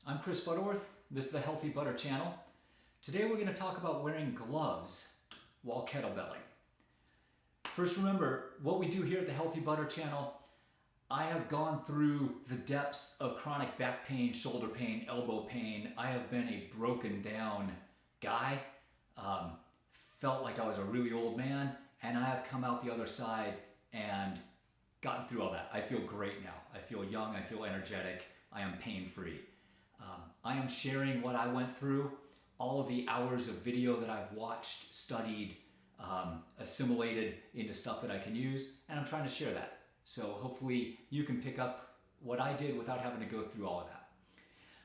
I'm Chris Butterworth. This is the Healthy Butter channel. Today we're going to talk about wearing gloves while kettlebelling. First, remember what we do here at the Healthy Butter channel. I have gone through the depths of chronic back pain, shoulder pain, elbow pain. I have been a broken down guy. Felt like I was a really old man, and I have come out the other side and gotten through all that. I feel great now. I feel young. I feel energetic. I am pain-free. I am sharing what I went through, all of the hours of video that I've watched, studied, assimilated into stuff that I can use, and I'm trying to share that. So hopefully you can pick up what I did without having to go through all of that.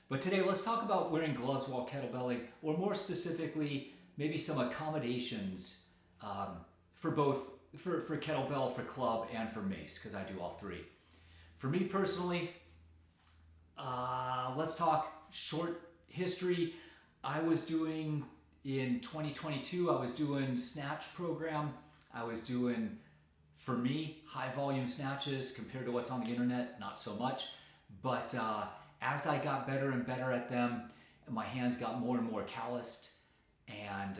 But today let's talk about wearing gloves while kettlebelling, or more specifically, maybe some accommodations for both, for kettlebell, for club, and for mace, because I do all three. For me personally, let's talk short history. I was doing, in 2022, I was doing snatch program. I was doing, for me, high volume snatches compared to what's on the internet, not so much. But as I got better and better at them, my hands got more and more calloused, and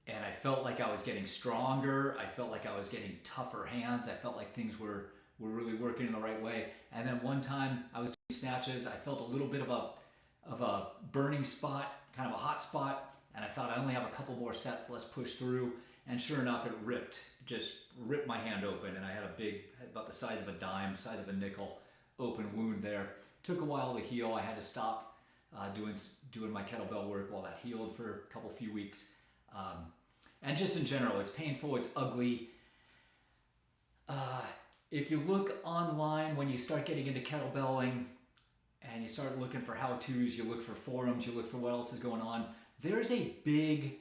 I felt like I was getting stronger. I felt like I was getting tougher hands. I felt like things were really working in the right way. And then one time I was doing snatches, I felt a little bit of a burning spot, kind of a hot spot, and I thought I only have a couple more sets, let's push through. And sure enough, it ripped, just ripped my hand open, and I had a big, about the size of a dime, size of a nickel, open wound there. Took a while to heal. I had to stop doing my kettlebell work while that healed for a few weeks. And just in general, it's painful, it's ugly. If you look online when you start getting into kettlebelling and you start looking for how-tos, you look for forums, you look for what else is going on, there's a big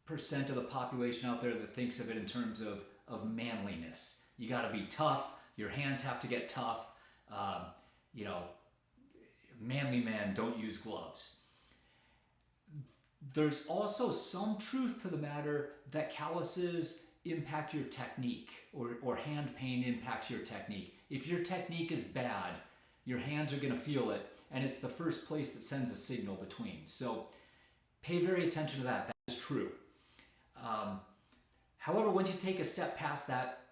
percent of the population out there that thinks of it in terms of manliness. You got to be tough, your hands have to get tough, manly men don't use gloves. There's also some truth to the matter that calluses impact your technique, or hand pain impacts your technique. If your technique is bad, your hands are going to feel it, and it's the first place that sends a signal between. So pay very attention to that. That is true. However, once you take a step past that,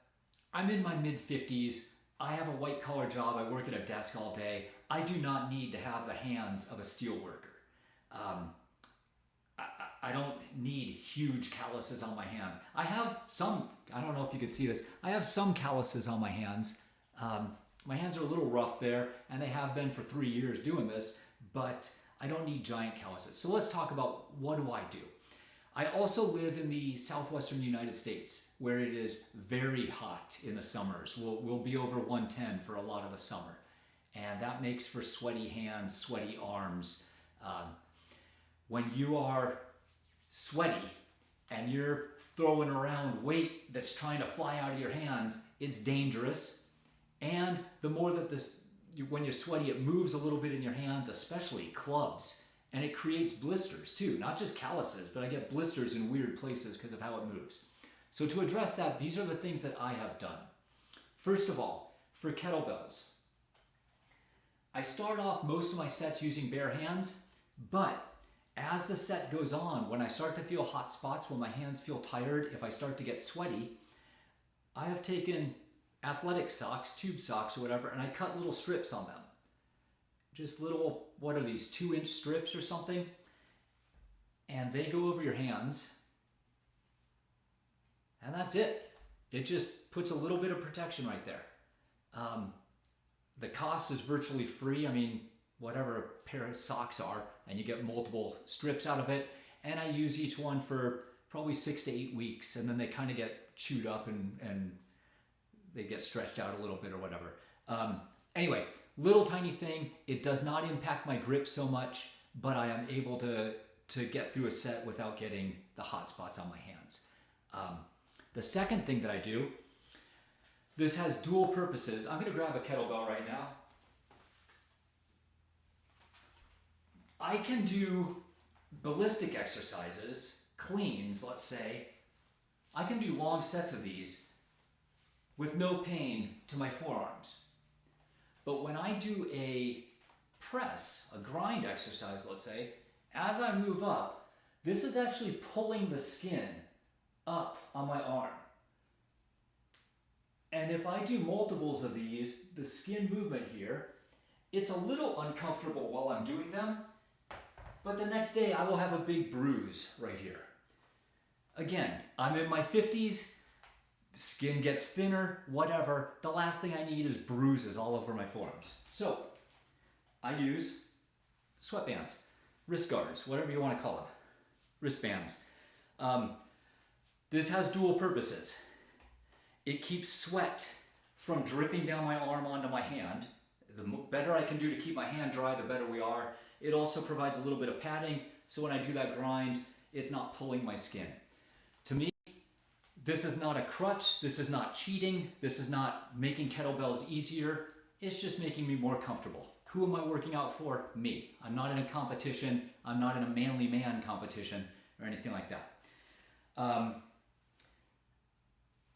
I'm in my mid-50s. I have a white-collar job. I work at a desk all day. I do not need to have the hands of a steel worker. I don't need huge calluses on my hands. I have some, I don't know if you can see this, I have some calluses on my hands. My hands are a little rough there, and they have been for 3 years doing this, but I don't need giant calluses. So let's talk about, what do I do? I also live in the southwestern United States, where it is very hot in the summers. We'll be over 110 for a lot of the summer. And that makes for sweaty hands, sweaty arms. When you are sweaty and you're throwing around weight that's trying to fly out of your hands, it's dangerous. And the more that when you're sweaty, it moves a little bit in your hands, especially clubs, and it creates blisters too, not just calluses, but I get blisters in weird places because of how it moves. So to address that, these are the things that I have done. First of all, for kettlebells, I start off most of my sets using bare hands, but as the set goes on, when I start to feel hot spots, when my hands feel tired, if I start to get sweaty, I have taken athletic socks, tube socks or whatever, and I cut little strips on them. Just little, what are these, 2-inch strips or something? And they go over your hands. And that's it. It just puts a little bit of protection right there. The cost is virtually free. I mean, whatever a pair of socks are, and you get multiple strips out of it. And I use each one for probably 6 to 8 weeks, and then they kind of get chewed up and they get stretched out a little bit or whatever. Anyway, little tiny thing. It does not impact my grip so much, but I am able to get through a set without getting the hot spots on my hands. The second thing that I do, this has dual purposes. I'm going to grab a kettlebell right now. I can do ballistic exercises, cleans, let's say. I can do long sets of these with no pain to my forearms. But when I do a press, a grind exercise, let's say, as I move up, this is actually pulling the skin up on my arm. And if I do multiples of these, the skin movement here, it's a little uncomfortable while I'm doing them, but the next day I will have a big bruise right here. Again, I'm in my 50s, skin gets thinner, whatever. The last thing I need is bruises all over my forearms. So I use sweatbands, wrist guards, whatever you want to call them, wristbands. This has dual purposes. It keeps sweat from dripping down my arm onto my hand. The better I can do to keep my hand dry, the better we are. It also provides a little bit of padding, so when I do that grind, it's not pulling my skin. To me, this is not a crutch, this is not cheating, this is not making kettlebells easier, it's just making me more comfortable. Who am I working out for? Me. I'm not in a competition, I'm not in a manly man competition or anything like that.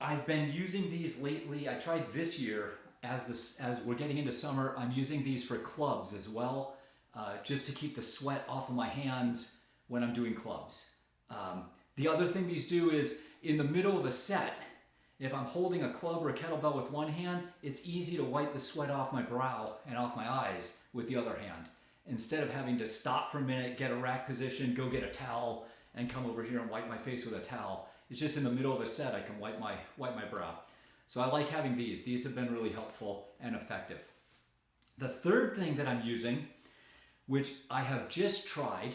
I've been using these lately. I tried this year, as we're getting into summer, I'm using these for clubs as well, just to keep the sweat off of my hands when I'm doing clubs. The other thing these do is, in the middle of a set, if I'm holding a club or a kettlebell with one hand, it's easy to wipe the sweat off my brow and off my eyes with the other hand, instead of having to stop for a minute, get a rack position, go get a towel, and come over here and wipe my face with a towel. It's just in the middle of a set I can wipe my brow. So I like having these. These have been really helpful and effective. The third thing that I'm using, which I have just tried,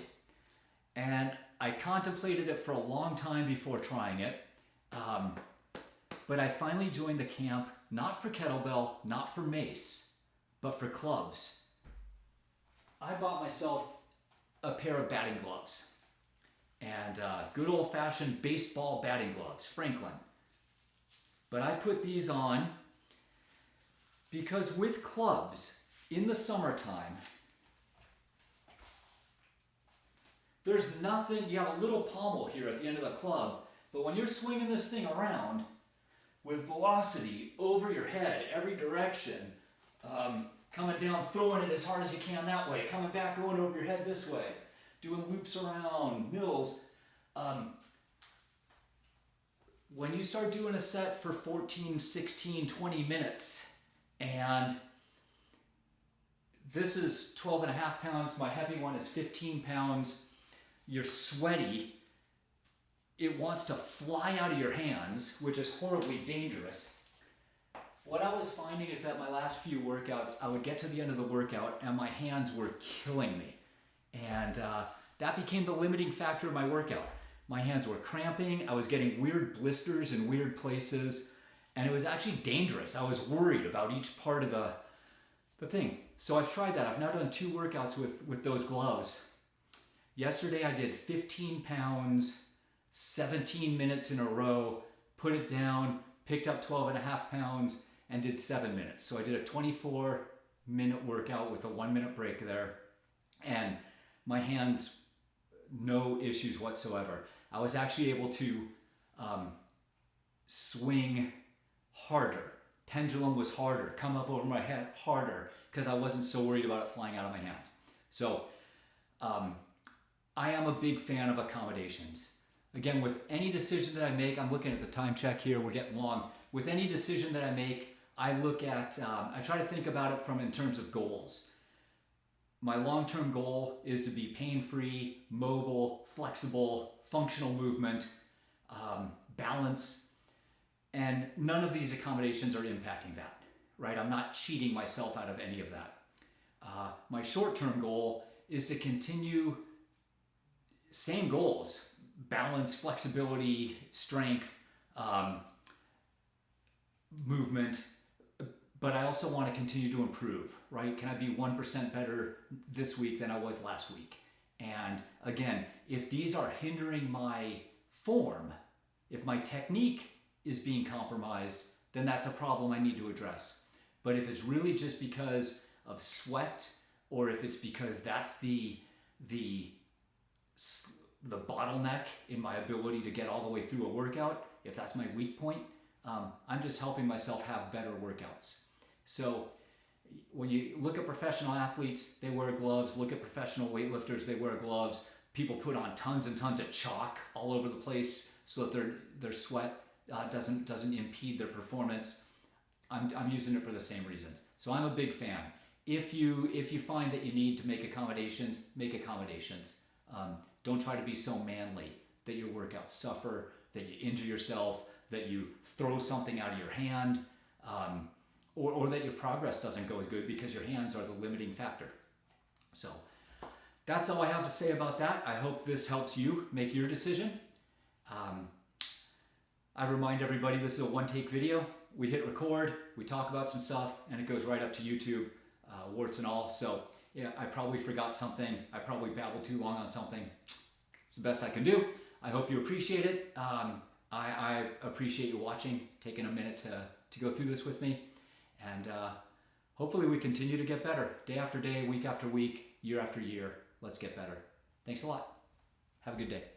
and I contemplated it for a long time before trying it, but I finally joined the camp, not for kettlebell, not for mace, but for clubs. I bought myself a pair of batting gloves, and good old-fashioned baseball batting gloves, Franklin. But I put these on because with clubs, in the summertime, there's nothing, you have a little pommel here at the end of the club, but when you're swinging this thing around with velocity over your head, every direction, coming down, throwing it as hard as you can that way, coming back, going over your head this way, doing loops around, mills. When you start doing a set for 14, 16, 20 minutes, and this is 12 and a half pounds, my heavy one is 15 pounds, you're sweaty, it wants to fly out of your hands, which is horribly dangerous. What I was finding is that my last few workouts, I would get to the end of the workout and my hands were killing me. And that became the limiting factor of my workout. My hands were cramping, I was getting weird blisters in weird places, and it was actually dangerous. I was worried about each part of the thing. So I've tried that. I've now done 2 workouts with those gloves. Yesterday I did 15 pounds, 17 minutes in a row, put it down, picked up 12 and a half pounds, and did 7 minutes. So I did a 24-minute workout with a 1-minute break there, and my hands, no issues whatsoever. I was actually able to swing harder. Pendulum was harder, come up over my head harder, because I wasn't so worried about it flying out of my hands. So I am a big fan of accommodations. Again, with any decision that I make, I'm looking at the time check here, we're getting long. With any decision that I make, I look at, I try to think about it in terms of goals. My long-term goal is to be pain-free, mobile, flexible, functional movement, balance, and none of these accommodations are impacting that, right? I'm not cheating myself out of any of that. My short-term goal is to continue same goals, balance, flexibility, strength, movement, but I also want to continue to improve, right? Can I be 1% better this week than I was last week? And again, if these are hindering my form, if my technique is being compromised, then that's a problem I need to address. But if it's really just because of sweat, or if it's because that's the bottleneck in my ability to get all the way through a workout, if that's my weak point, I'm just helping myself have better workouts. So When you look at professional athletes, they wear gloves. Look at professional weightlifters, they wear gloves. People put on tons and tons of chalk all over the place so that their sweat doesn't impede their performance. I'm using it for the same reasons. So I'm a big fan. If you find that you need to make accommodations, make accommodations. Don't try to be so manly that your workouts suffer, that you injure yourself, that you throw something out of your hand, or that your progress doesn't go as good because your hands are the limiting factor. So that's all I have to say about that. I hope this helps you make your decision. I remind everybody this is a one-take video. We hit record, we talk about some stuff, and it goes right up to YouTube, warts and all. So yeah, I probably forgot something. I probably babbled too long on something. It's the best I can do. I hope you appreciate it. I appreciate you watching, taking a minute to go through this with me. And hopefully we continue to get better. Day after day, week after week, year after year. Let's get better. Thanks a lot. Have a good day.